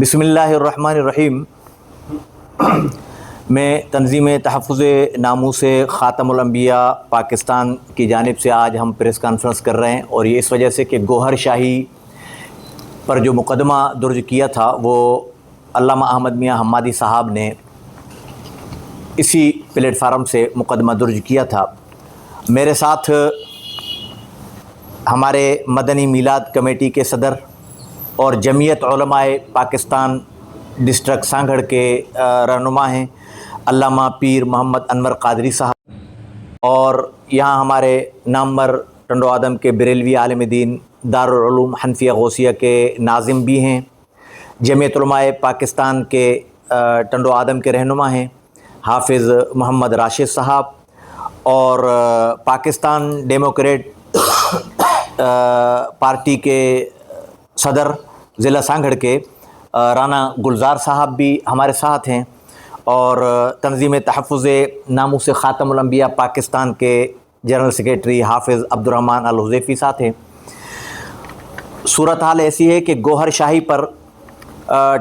بسم اللہ الرحمن الرحیم۔ میں تنظیم تحفظ ناموس خاتم الانبیاء پاکستان کی جانب سے آج ہم پریس کانفرنس کر رہے ہیں، اور یہ اس وجہ سے کہ گوہر شاہی پر جو مقدمہ درج کیا تھا وہ علامہ احمد میاں حمادی صاحب نے اسی پلیٹ فارم سے مقدمہ درج کیا تھا۔ میرے ساتھ ہمارے مدنی میلاد کمیٹی کے صدر اور جمعیت علماء پاکستان ڈسٹرکٹ سانگھڑ کے رہنما ہیں علامہ پیر محمد انور قادری صاحب، اور یہاں ہمارے نامور ٹنڈو آدم کے بریلوی عالم دین دارالعلوم حنفیہ غوثیہ کے ناظم بھی ہیں، جمعیت علماء پاکستان کے ٹنڈو آدم کے رہنما ہیں حافظ محمد راشد صاحب، اور پاکستان ڈیموکریٹ پارٹی کے صدر ضلع سانگھڑ کے رانا گلزار صاحب بھی ہمارے ساتھ ہیں، اور تنظیم تحفظ ناموس خاتم الانبیاء پاکستان کے جنرل سیکریٹری حافظ عبدالرحمن الحذیفی ساتھ ہیں۔ صورتحال ایسی ہے کہ گوہر شاہی پر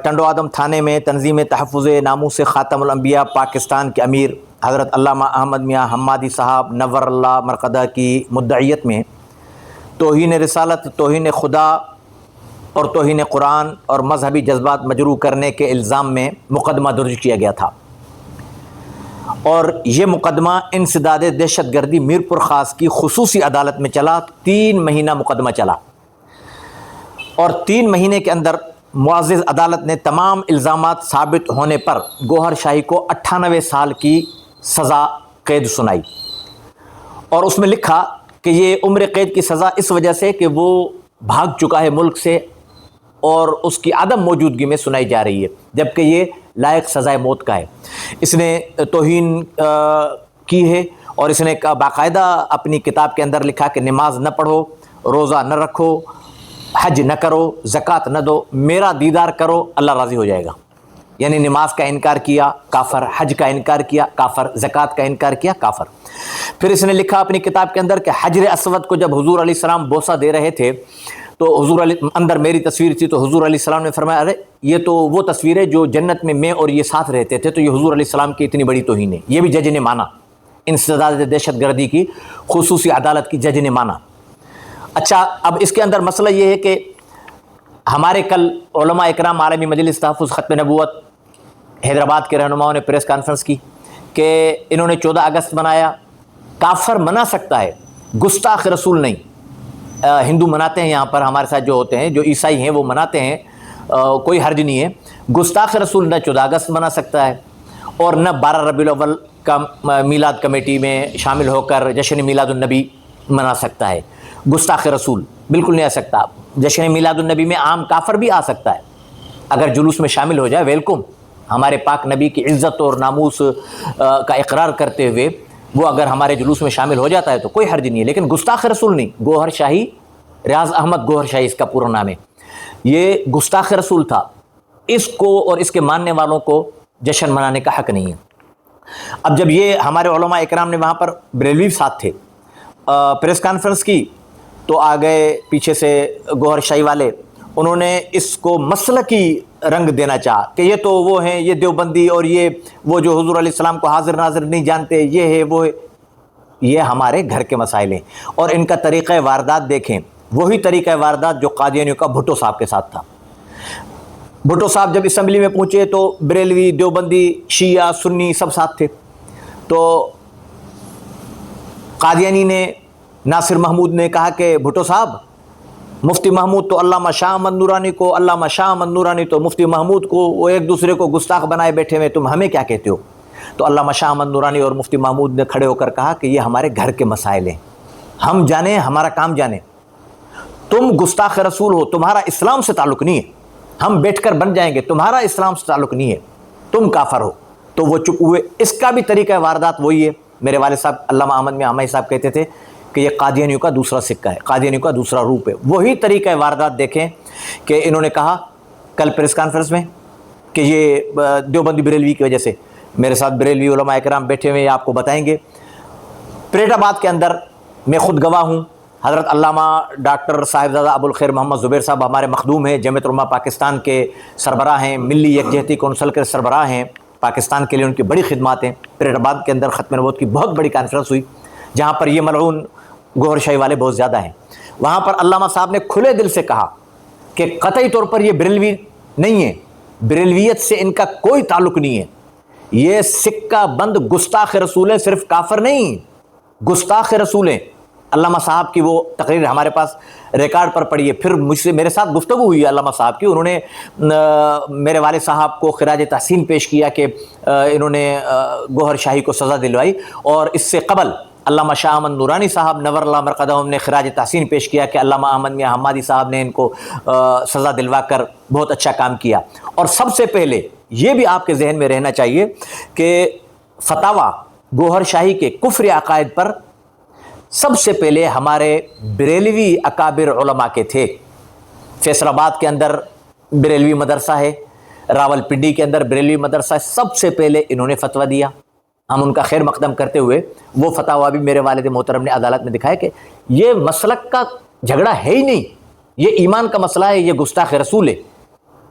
ٹنڈو آدم تھانے میں تنظیم تحفظ ناموس خاتم الانبیاء پاکستان کے امیر حضرت علامہ احمد میاں حمادی صاحب نور اللہ مرقدہ کی مدعیت میں توہین رسالت، توہین خدا اور توہین قرآن اور مذہبی جذبات مجروح کرنے کے الزام میں مقدمہ درج کیا گیا تھا، اور یہ مقدمہ انسداد دہشت گردی میرپور خاص کی خصوصی عدالت میں چلا۔ 3 مہینہ مقدمہ چلا، اور 3 مہینے کے اندر معزز عدالت نے تمام الزامات ثابت ہونے پر گوہر شاہی کو 98 سال کی سزا قید سنائی، اور اس میں لکھا کہ یہ عمر قید کی سزا اس وجہ سے کہ وہ بھاگ چکا ہے ملک سے اور اس کی عدم موجودگی میں سنائی جا رہی ہے، جبکہ یہ لائق سزائے موت کا ہے۔ اس نے توہین کی ہے، اور اس نے باقاعدہ اپنی کتاب کے اندر لکھا کہ نماز نہ پڑھو، روزہ نہ رکھو، حج نہ کرو، زکوٰۃ نہ دو، میرا دیدار کرو، اللہ راضی ہو جائے گا۔ یعنی نماز کا انکار کیا، کافر، حج کا انکار کیا، کافر، زکوٰۃ کا انکار کیا، کافر۔ پھر اس نے لکھا اپنی کتاب کے اندر کہ حجر اسود کو جب حضور علیہ السلام بوسہ دے رہے تھے تو حضور علیہ اندر میری تصویر تھی، تو حضور علیہ السلام نے فرمایا ارے یہ تو وہ تصویر ہے جو جنت میں میں اور یہ ساتھ رہتے تھے، تو یہ حضور علیہ السلام کی اتنی بڑی توہین ہے۔ یہ بھی جج نے مانا، انسداد دہشت گردی کی خصوصی عدالت کی جج نے مانا۔ اچھا، اب اس کے اندر مسئلہ یہ ہے کہ ہمارے کل علماء اکرام عالمی مجلس تحفظ ختم نبوت حیدرآباد کے رہنماؤں نے پریس کانفرنس کی کہ انہوں نے 14 اگست منایا۔ کافر منا سکتا ہے، گستاخ رسول نہیں۔ ہندو مناتے ہیں، یہاں پر ہمارے ساتھ جو ہوتے ہیں، جو عیسائی ہیں وہ مناتے ہیں، کوئی حرج نہیں ہے۔ گستاخ رسول نہ 14 اگست منا سکتا ہے، اور نہ 12 ربیع الاول کا میلاد کمیٹی میں شامل ہو کر جشن میلاد النبی منا سکتا ہے۔ گستاخ رسول بالکل نہیں آ سکتا۔ جشن میلاد النبی میں عام کافر بھی آ سکتا ہے، اگر جلوس میں شامل ہو جائے، ویلکم۔ ہمارے پاک نبی کی عزت اور ناموس کا اقرار کرتے ہوئے وہ اگر ہمارے جلوس میں شامل ہو جاتا ہے تو کوئی حرج نہیں ہے، لیکن گستاخ رسول نہیں۔ گوہر شاہی، ریاض احمد گوہر شاہی اس کا پورا نام ہے، یہ گستاخ رسول تھا۔ اس کو اور اس کے ماننے والوں کو جشن منانے کا حق نہیں ہے۔ اب جب یہ ہمارے علماء اکرام نے وہاں پر بریلوی ساتھ تھے، پریس کانفرنس کی، تو آ گئے پیچھے سے گوہر شاہی والے، انہوں نے اس کو مسلکی رنگ دینا چاہا کہ یہ تو وہ ہیں، یہ دیوبندی، اور یہ وہ جو حضور علیہ السلام کو حاضر ناظر نہیں جانتے، یہ ہے وہ ہے۔ یہ ہمارے گھر کے مسائل ہیں، اور ان کا طریقہ واردات دیکھیں، وہی طریقہ واردات جو قادیانیوں کا بھٹو صاحب کے ساتھ تھا۔ بھٹو صاحب جب اسمبلی میں پہنچے تو بریلوی، دیوبندی، شیعہ، سنی سب ساتھ تھے، تو قادیانی نے، ناصر محمود نے کہا کہ بھٹو صاحب، مفتی محمود تو علامہ شاہ احمد نورانی کو، علامہ شاہ احمد نورانی تو مفتی محمود کو، وہ ایک دوسرے کو گستاخ بنائے بیٹھے ہوئے، تم ہمیں کیا کہتے ہو؟ تو علامہ شاہ احمد نورانی اور مفتی محمود نے کھڑے ہو کر کہا کہ یہ ہمارے گھر کے مسائل ہیں، ہم جانیں، ہمارا کام جانیں۔ تم گستاخ رسول ہو، تمہارا اسلام سے تعلق نہیں ہے، ہم بیٹھ کر بن جائیں گے، تمہارا اسلام سے تعلق نہیں ہے، تم کافر ہو۔ تو وہ چپ ہوئے۔ اس کا بھی طریقہ واردات وہی ہے۔ میرے والد صاحب علامہ احمد میاں حمادی صاحب کہتے تھے کہ یہ قادیانیوں کا دوسرا سکہ ہے، قادیانیوں کا دوسرا روپ ہے۔ وہی طریقہ واردات دیکھیں کہ انہوں نے کہا کل پریس کانفرنس میں کہ یہ دیوبندی بریلوی کی وجہ سے، میرے ساتھ بریلوی علماء اکرام بیٹھے ہوئے، آپ کو بتائیں گے۔ پریٹ آباد کے اندر میں خود گواہ ہوں، حضرت علامہ ڈاکٹر صاحبزادہ ابوالخیر محمد زبیر صاحب ہمارے مخدوم ہیں، جمعیت علماء پاکستان کے سربراہ ہیں، ملی یکجہتی کونسل کے سربراہ ہیں، پاکستان کے لیے ان کی بڑی خدمات ہیں۔ پھر آباد کے اندر ختم نبوت کی بہت بڑی کانفرنس ہوئی جہاں پر یہ ملعون گوہر شاہی والے بہت زیادہ ہیں۔ وہاں پر علامہ صاحب نے کھلے دل سے کہا کہ قطعی طور پر یہ بریلوی نہیں ہے، بریلویت سے ان کا کوئی تعلق نہیں ہے، یہ سکہ بند گستاخ رسول ہیں، صرف کافر نہیں، گستاخ رسول ہیں۔ علامہ صاحب کی وہ تقریر ہمارے پاس ریکارڈ پر پڑی ہے۔ پھر مجھ سے میرے ساتھ گفتگو ہوئی ہے علامہ صاحب کی، انہوں نے میرے والد صاحب کو خراج تحسین پیش کیا کہ انہوں نے گوہر شاہی کو سزا دلوائی، اور اس سے قبل علامہ شاہ احمد نورانی صاحب نور اللہ مرقدہم نے خراج تحسین پیش کیا کہ علامہ احمد میاں حمادی صاحب نے ان کو سزا دلوا کر بہت اچھا کام کیا۔ اور سب سے پہلے یہ بھی آپ کے ذہن میں رہنا چاہیے کہ فتاویٰ گوہر شاہی کے کفر عقائد پر سب سے پہلے ہمارے بریلوی اکابر علماء کے تھے۔ فیصل آباد کے اندر بریلوی مدرسہ ہے، راول پنڈی کے اندر بریلوی مدرسہ ہے، سب سے پہلے انہوں نے فتویٰ دیا۔ ہم ان کا خیر مقدم کرتے ہوئے وہ فتاویٰ بھی میرے والد محترم نے عدالت میں دکھایا کہ یہ مسلک کا جھگڑا ہے ہی نہیں، یہ ایمان کا مسئلہ ہے، یہ گستاخ رسول ہے۔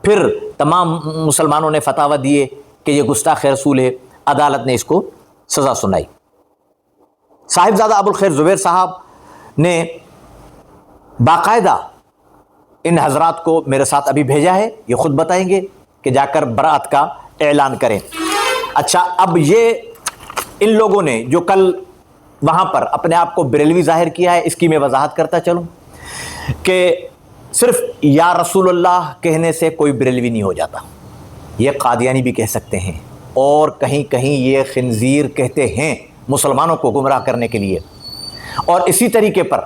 پھر تمام مسلمانوں نے فتاویٰ دیے کہ یہ گستاخ رسول ہے، عدالت نے اس کو سزا سنائی۔ صاحبزادہ ابوالخیر زبیر صاحب نے باقاعدہ ان حضرات کو میرے ساتھ ابھی بھیجا ہے، یہ خود بتائیں گے کہ جا کر برات کا اعلان کریں۔ اچھا، اب یہ ان لوگوں نے جو کل وہاں پر اپنے آپ کو بریلوی ظاہر کیا ہے، اس کی میں وضاحت کرتا چلوں کہ صرف یا رسول اللہ کہنے سے کوئی بریلوی نہیں ہو جاتا، یہ قادیانی بھی کہہ سکتے ہیں، اور کہیں کہیں یہ خنزیر کہتے ہیں مسلمانوں کو گمراہ کرنے کے لیے۔ اور اسی طریقے پر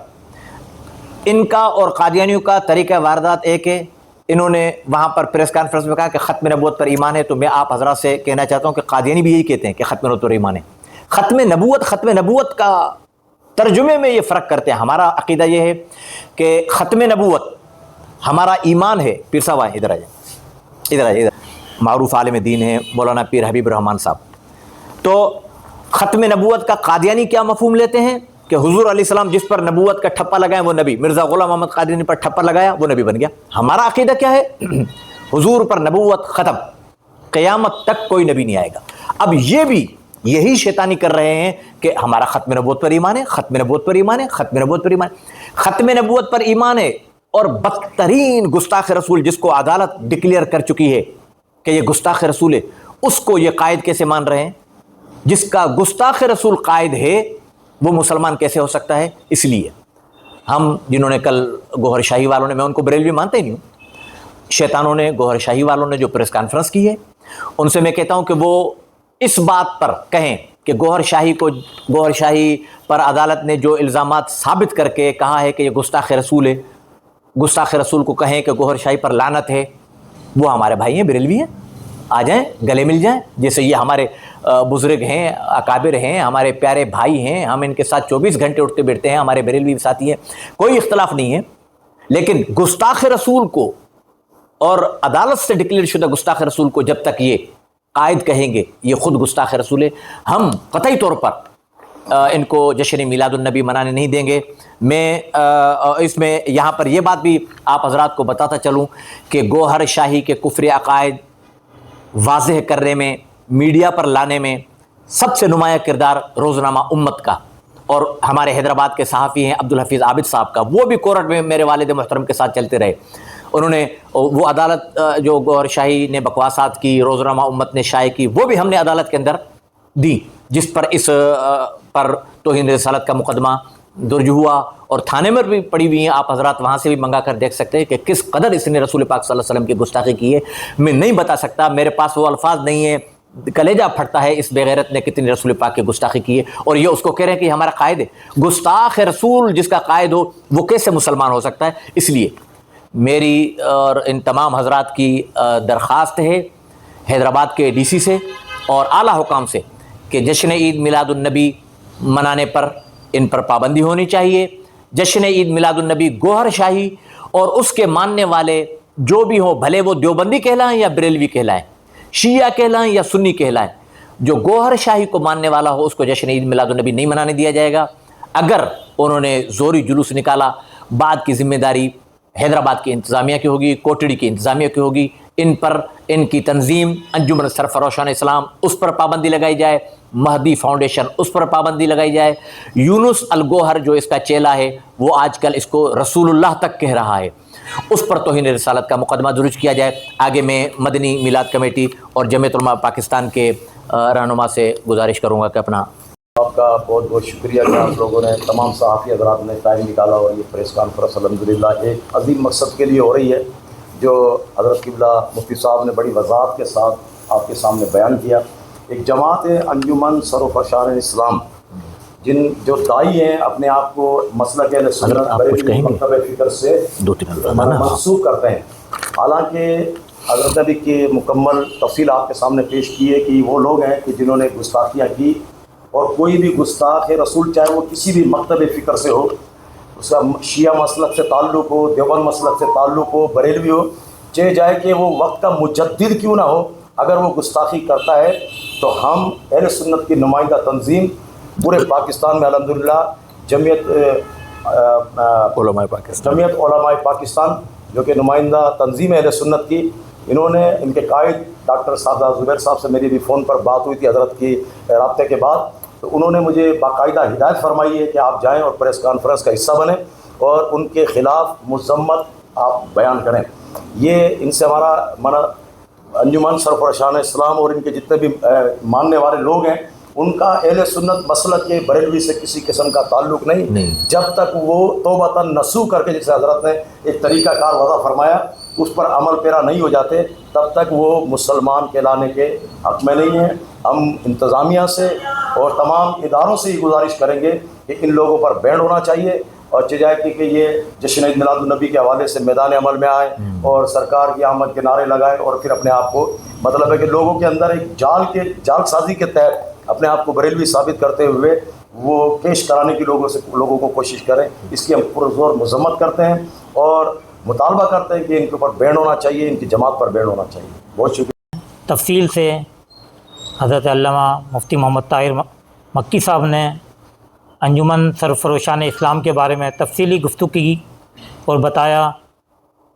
ان کا اور قادیانیوں کا طریقہ واردات ایک ہے۔ انہوں نے وہاں پر پریس کانفرنس میں کہا کہ ختم نبوت پر ایمان ہے، تو میں آپ حضرات سے کہنا چاہتا ہوں کہ قادیانی بھی یہی کہتے ہیں کہ ختم نبوت پر ایمان ہے۔ ختم نبوت کا ترجمے میں یہ فرق کرتے ہیں۔ ہمارا عقیدہ یہ ہے کہ ختم نبوت ہمارا ایمان ہے۔ پیر صاحب آئیں، ادھر آ جائیں، ادھر آئیں، معروف عالم دین ہیں مولانا پیر حبیب الرحمان صاحب۔ تو ختم نبوت کا قادیانی کیا مفہوم لیتے ہیں کہ حضور علیہ السلام جس پر نبوت کا ٹھپا لگائیں وہ نبی، مرزا غلام محمد قادیانی پر ٹھپا لگایا وہ نبی بن گیا۔ ہمارا عقیدہ کیا ہے؟ حضور پر نبوت ختم، قیامت تک کوئی نبی نہیں آئے گا۔ اب یہ بھی یہی شیطانی کر رہے ہیں کہ ہمارا ختم نبوت پر ایمان ہے، ختم نبوت پر ایمان ہے، ختم نبوت پر ایمان ہے، ختم نبوت پر ایمان ہے، اور بدترین گستاخ رسول جس کو عدالت ڈکلیئر کر چکی ہے کہ یہ گستاخ رسول ہے، اس کو یہ قائد کیسے مان رہے ہیں؟ جس کا گستاخ رسول قائد ہے وہ مسلمان کیسے ہو سکتا ہے؟ اس لیے ہم جنہوں نے کل گوہر شاہی والوں نے، میں ان کو بریلوی مانتا ہی نہیں ہوں، شیطانوں نے، گوہر شاہی والوں نے جو پریس کانفرنس کی ہے، ان سے میں کہتا ہوں کہ وہ اس بات پر کہیں کہ گوہر شاہی پر عدالت نے جو الزامات ثابت کر کے کہا ہے کہ یہ گستاخ رسول ہے، گستاخ رسول کو کہیں کہ گوہر شاہی پر لعنت ہے، وہ ہمارے بھائی ہیں، بریلوی ہیں، آ جائیں، گلے مل جائیں، جیسے یہ ہمارے بزرگ ہیں، اکابر ہیں، ہمارے پیارے بھائی ہیں، ہم ان کے ساتھ 24 گھنٹے اٹھتے بیٹھتے ہیں، ہمارے بریلوی ساتھی ہیں، کوئی اختلاف نہیں ہے۔ لیکن گستاخ رسول کو اور عدالت سے ڈکلیئر شدہ گستاخ رسول کو جب تک یہ قائد کہیں گے یہ خود گستاخ رسول ہے، ہم قطعی طور پر ان کو جشن میلاد النبی منانے نہیں دیں گے۔ میں اس میں یہاں پر یہ بات بھی آپ حضرات کو بتاتا چلوں کہ گوہر شاہی کے کفر عقائد واضح کرنے میں، میڈیا پر لانے میں سب سے نمایاں کردار روزنامہ امت کا اور ہمارے حیدرآباد کے صحافی ہیں عبدالحفیظ عابد صاحب کا، وہ بھی کورٹ میں میرے والد محترم کے ساتھ چلتے رہے۔ انہوں نے وہ عدالت جو گوہر شاہی نے بکواسات کی، روزنامہ امت نے شائع کی، وہ بھی ہم نے عدالت کے اندر دی، جس پر اس پر توہین رسالت کا مقدمہ درج ہوا، اور تھانے میں بھی پڑی ہوئی ہیں، آپ حضرات وہاں سے بھی منگا کر دیکھ سکتے ہیں کہ کس قدر اس نے رسول پاک صلی اللہ علیہ وسلم کی گستاخی کی ہے۔ میں نہیں بتا سکتا، میرے پاس وہ الفاظ نہیں ہیں، کلیجہ پھٹتا ہے اس بے غیرت نے کتنی رسول پاک کی گستاخی کی ہے، اور یہ اس کو کہہ رہے ہیں کہ یہ ہمارا قائد ہے۔ گستاخ رسول جس کا قائد ہو وہ کیسے مسلمان ہو سکتا ہے؟ اس لیے میری اور ان تمام حضرات کی درخواست ہے حیدرآباد کے ڈی سی سے اور اعلیٰ حکام سے کہ جشن عید میلاد النبی منانے پر ان پر پابندی ہونی چاہیے۔ جشن عید میلاد النبی گوہر شاہی اور اس کے ماننے والے جو بھی ہوں، بھلے وہ دیوبندی کہلائیں یا بریلوی کہلائیں، شیعہ کہلائیں یا سنی کہلائیں، جو گوہر شاہی کو ماننے والا ہو اس کو جشن عید میلاد النبی نہیں منانے دیا جائے گا۔ اگر انہوں نے زوری جلوس نکالا، بعد کی ذمہ داری حیدرآباد کی انتظامیہ کی ہوگی، کوٹڑی کی انتظامیہ کی ہوگی. ان پر ان کی تنظیم انجمن سرفراشان اسلام اس پر پابندی لگائی جائے، مہدی فاؤنڈیشن اس پر پابندی لگائی جائے. یونس الگوہر جو اس کا چیلا ہے وہ آج کل اس کو رسول اللہ تک کہہ رہا ہے، اس پر توہین رسالت کا مقدمہ درج کیا جائے. آگے میں مدنی میلاد کمیٹی اور جمعیت علماء پاکستان کے رہنما سے گزارش کروں گا کہ اپنا. آپ کا بہت بہت شکریہ کہ آپ لوگوں نے، تمام صحافی حضرات نے ٹائم نکالا اور یہ پریس کانفرنس الحمدللہ ایک عظیم مقصد کے لیے ہو رہی ہے جو حضرت قبلہ مفتی صاحب نے بڑی وضاحت کے ساتھ آپ کے سامنے بیان کیا. ایک جماعت ہے انجمن سرفراشان اسلام، جو دائی ہیں اپنے آپ کو مسلک اہل سنت بریلوی مکتب فکر سے منسوب کرتے ہیں. حالانکہ حضرت نبی کی مکمل تفصیل آپ کے سامنے پیش کی ہے کہ وہ لوگ ہیں کہ جنہوں نے گستاخیاں کی، اور کوئی بھی گستاخ رسول چاہے وہ کسی بھی مکتب فکر سے ہو، اس کا شیعہ مسلک سے تعلق ہو، دیوبند مسلک سے تعلق ہو، بریلوی ہو، چاہے جائے کہ وہ وقت کا مجدد کیوں نہ ہو، اگر وہ گستاخی کرتا ہے تو ہم اہل سنت کی نمائندہ تنظیم پورے پاکستان میں الحمدللہ جمعیت علماء پاکستان جو کہ نمائندہ تنظیم اہل سنت کی، انہوں نے ان کے قائد ڈاکٹر صاحب زبیر صاحب سے میری بھی فون پر بات ہوئی تھی حضرت کی رابطے کے بعد، تو انہوں نے مجھے باقاعدہ ہدایت فرمائی ہے کہ آپ جائیں اور پریس کانفرنس کا حصہ بنیں اور ان کے خلاف مذمت آپ بیان کریں. یہ ان سے ہمارا انجمن سرفراشان اسلام اور ان کے جتنے بھی ماننے والے لوگ ہیں ان کا اہل سنت مسلک کے بریلوی سے کسی قسم کا تعلق نہیں. جب تک وہ توبۃ نصوح کر کے، جیسے حضرت نے ایک طریقہ کار وضع فرمایا، اس پر عمل پیرا نہیں ہو جاتے تب تک وہ مسلمان کہلانے کے حق میں نہیں ہیں. ہم انتظامیہ سے اور تمام اداروں سے یہ گزارش کریں گے کہ ان لوگوں پر بین ہونا چاہیے اور چاہیے کہ یہ جشن عید میلاد النبی کے حوالے سے میدان عمل میں آئیں اور سرکار کی آمد کے نعرے لگائیں، اور پھر اپنے آپ کو مطلب ہے کہ لوگوں کے اندر ایک جال سازی کے تحت اپنے آپ کو بریلوی ثابت کرتے ہوئے وہ پیش کرانے کی لوگوں کو کوشش کریں. اس کی ہم پرزور مذمت کرتے ہیں اور مطالبہ کرتے ہیں کہ ان کے اوپر بین ہونا چاہیے، ان کی جماعت پر بین ہونا چاہیے. بہت شکریہ. تفصیل سے حضرت علامہ مفتی محمد طاہر مکی صاحب نے انجمن سرفراشان اسلام کے بارے میں تفصیلی گفتگو کی اور بتایا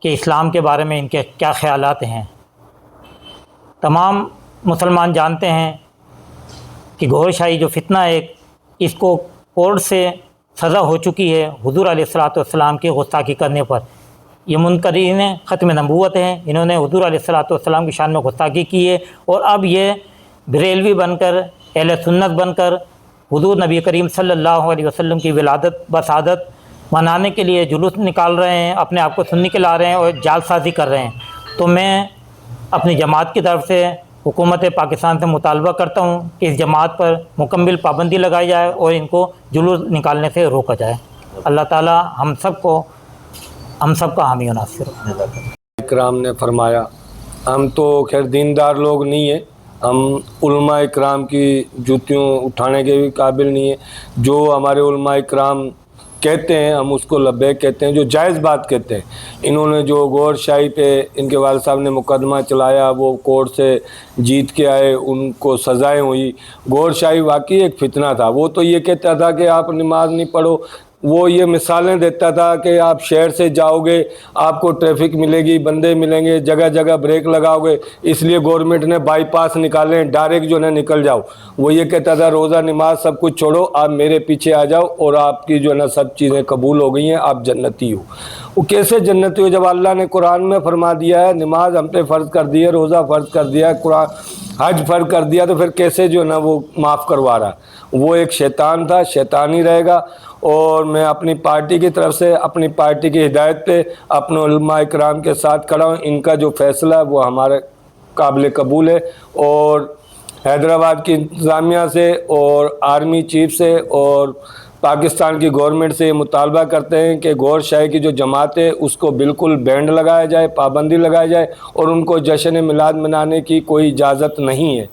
کہ اسلام کے بارے میں ان کے کیا خیالات ہیں. تمام مسلمان جانتے ہیں کہ گور شاہی جو فتنہ ہے اس کو کورٹ سے سزا ہو چکی ہے حضور علیہ الصلوۃ والسلام کی گستاخی کرنے پر. یہ منکرین ختم نبوت ہیں، انہوں نے حضور علیہ الصلوۃ والسلام کی شان میں گستاخی کی ہے، اور اب یہ بریلوی بن کر، اہل سنت بن کر حضور نبی کریم صلی اللہ علیہ وسلم کی ولادت بسعادت منانے کے لیے جلوس نکال رہے ہیں، اپنے آپ کو سنی کے لا رہے ہیں اور جال سازی کر رہے ہیں. تو میں اپنی جماعت کی طرف سے حکومت پاکستان سے مطالبہ کرتا ہوں کہ اس جماعت پر مکمل پابندی لگائی جائے اور ان کو جلوس نکالنے سے روکا جائے. اللہ تعالی ہم سب کا حامی و ناصر ہو. اکرام نے فرمایا ہم تو خیر دیندار لوگ نہیں ہیں، ہم علماء اکرام کی جوتیوں اٹھانے کے بھی قابل نہیں ہیں. جو ہمارے علماء اکرام کہتے ہیں ہم اس کو لبیک کہتے ہیں، جو جائز بات کہتے ہیں. انہوں نے جو گور شاہی پہ ان کے والد صاحب نے مقدمہ چلایا، وہ کورٹ سے جیت کے آئے، ان کو سزائیں ہوئی. گور شاہی واقعی ایک فتنہ تھا. وہ تو یہ کہتا تھا کہ آپ نماز نہیں پڑھو، وہ یہ مثالیں دیتا تھا کہ آپ شہر سے جاؤ گے آپ کو ٹریفک ملے گی، بندے ملیں گے، جگہ جگہ بریک لگاؤ گے، اس لیے گورنمنٹ نے بائی پاس نکالیں، ڈائریکٹ جو ہے نکل جاؤ. وہ یہ کہتا تھا روزہ نماز سب کچھ چھوڑو، آپ میرے پیچھے آ جاؤ اور آپ کی جو ہے نا سب چیزیں قبول ہو گئی ہیں، آپ جنتی ہو. وہ کیسے جنتی ہو جب اللہ نے قرآن میں فرما دیا ہے نماز ہم پہ فرض کر دی ہے، روزہ فرض کر دیا ہے، قرآن حج فرض کر دیا، تو پھر کیسے جو ہے نا وہ معاف کروا رہا. وہ ایک شیطان تھا، شیطان ہی رہے گا. اور میں اپنی پارٹی کی طرف سے اپنی پارٹی کی ہدایت پہ اپنے علماء اکرام کے ساتھ کھڑا ہوں. ان کا جو فیصلہ ہے وہ ہمارے قابل قبول ہے، اور حیدرآباد کی انتظامیہ سے اور آرمی چیف سے اور پاکستان کی گورنمنٹ سے یہ مطالبہ کرتے ہیں کہ گور شاہی کی جو جماعت ہے اس کو بالکل بینڈ لگایا جائے، پابندی لگائی جائے، اور ان کو جشن میلاد منانے کی کوئی اجازت نہیں ہے.